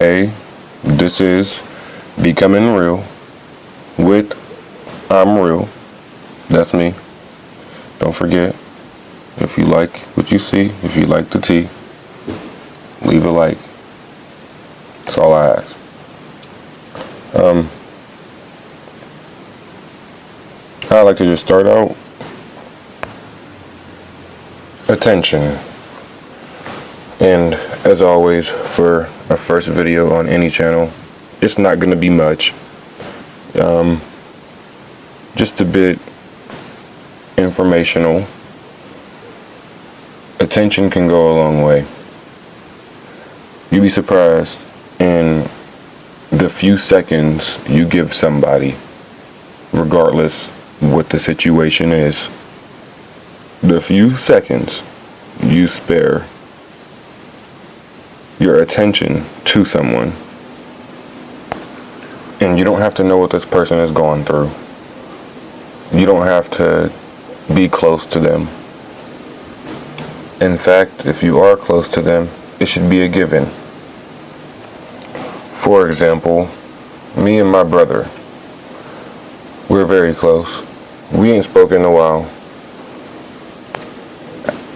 Hey, this is Becoming Real with I'm Real. That's me. Don't forget, if you like what you see, if you like the tea, leave a like. That's all I ask. I like to just start out. Attention. And as always, for a first video on any channel, it's not going to be much. Just a bit informational. Attention can go a long way. You'd be surprised in the few seconds you give somebody, regardless what the situation is, the few seconds you spare your attention to someone. And you don't have to know what this person is going through. You don't have to be close to them. In fact, if you are close to them, it should be a given. For example, me and my brother, we're very close. We ain't spoken in a while.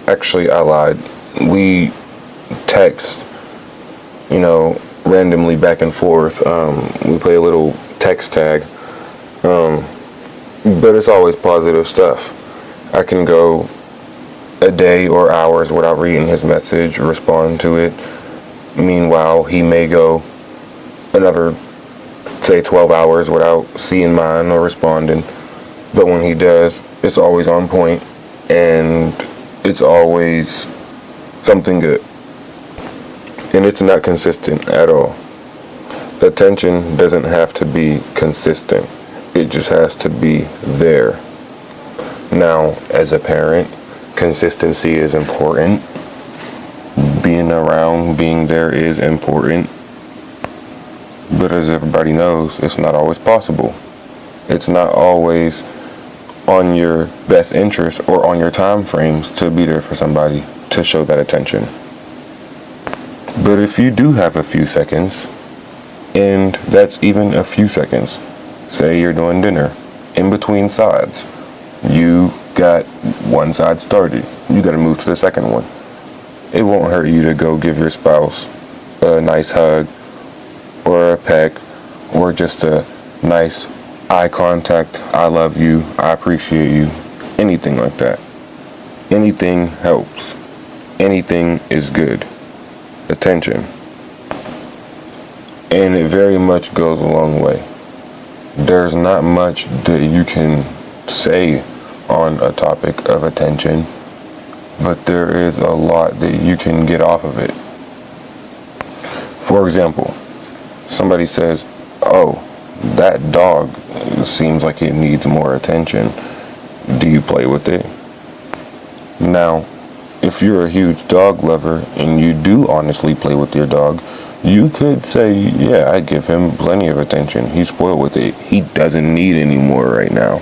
Actually, I lied. We text, randomly back and forth. We play a little text tag. But it's always positive stuff. I can go a day or hours without reading his message, respond to it. Meanwhile, he may go another, say, 12 hours without seeing mine or responding. But when he does, it's always on point, and it's always something good. And it's not consistent at all. Attention doesn't have to be consistent. It just has to be there. Now, as a parent, consistency is important. Being around, being there is important. But as everybody knows, it's not always possible. It's not always on your best interest or on your time frames to be there for somebody to show that attention. But if you do have a few seconds, and that's even a few seconds, say you're doing dinner, in between sides, you got one side started, you got to move to the second one. It won't hurt you to go give your spouse a nice hug, or a peck, or just a nice eye contact, I love you, I appreciate you, anything like that. Anything helps. Anything is good. Attention. And it very much goes a long way. There's not much that you can say on a topic of attention, but there is a lot that you can get off of it. For example, somebody says, "Oh, that dog seems like it needs more attention. Do you play with it?" Now, if you're a huge dog lover and you do honestly play with your dog, you could say, "Yeah, I give him plenty of attention. He's spoiled with it. He doesn't need any more right now."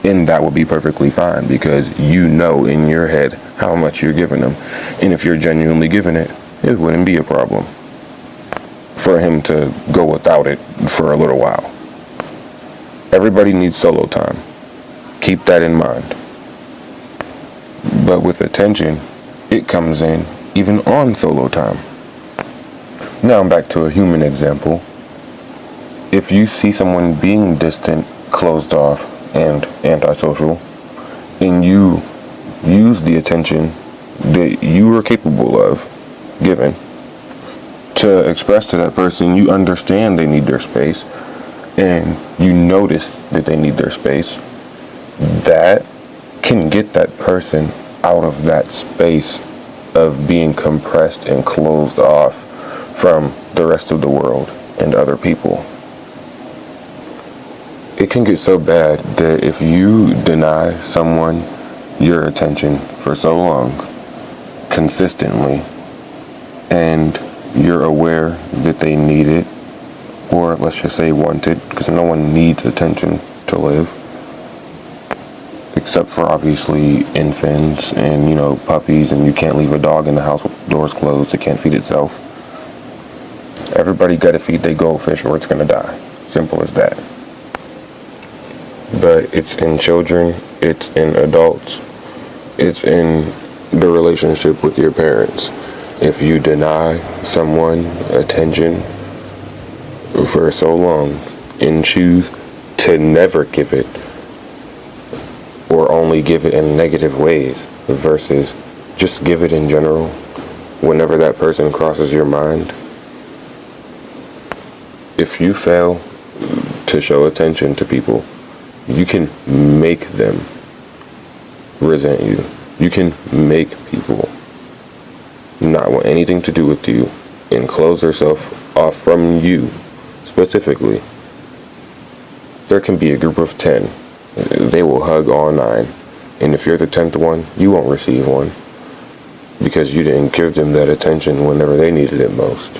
And that would be perfectly fine, because you know in your head how much you're giving him. And if you're genuinely giving it, it wouldn't be a problem for him to go without it for a little while. Everybody needs solo time. Keep that in mind. But with attention, it comes in even on solo time. Now I'm back to a human example. If you see someone being distant, closed off, and antisocial, and you use the attention that you are capable of giving to express to that person, you understand they need their space, and you notice that they need their space, that can get that person out of that space of being compressed and closed off from the rest of the world and other people. It can get so bad that if you deny someone your attention for so long, consistently, and you're aware that they need it, or let's just say want it, because no one needs attention to live, except for obviously infants and, puppies, and you can't leave a dog in the house with doors closed. It can't feed itself. Everybody gotta feed their goldfish or it's gonna die. Simple as that. But it's in children, it's in adults, it's in the relationship with your parents. If you deny someone attention for so long and choose to never give it, or only give it in negative ways versus just give it in general whenever that person crosses your mind, if you fail to show attention to people, you can make them resent you. You can make people not want anything to do with you and close themselves off from you specifically. There can be a group of 10. They will hug all 9. And if you're the 10th one, you won't receive one because you didn't give them that attention whenever they needed it most.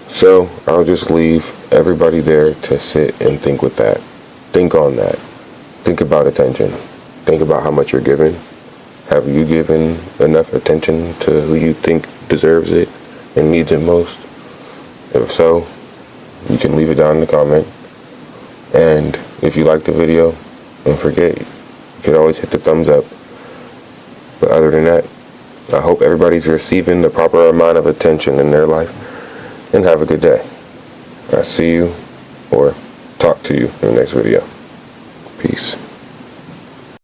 So I'll just leave everybody there to sit and think with that. Think on that. Think about attention. Think about how much you're giving. Have you given enough attention to who you think deserves it and needs it most? If so, you can leave it down in the comment. And if you like the video, don't forget, you can always hit the thumbs up. But other than that, I hope everybody's receiving the proper amount of attention in their life. And have a good day. I'll see you or talk to you in the next video. Peace.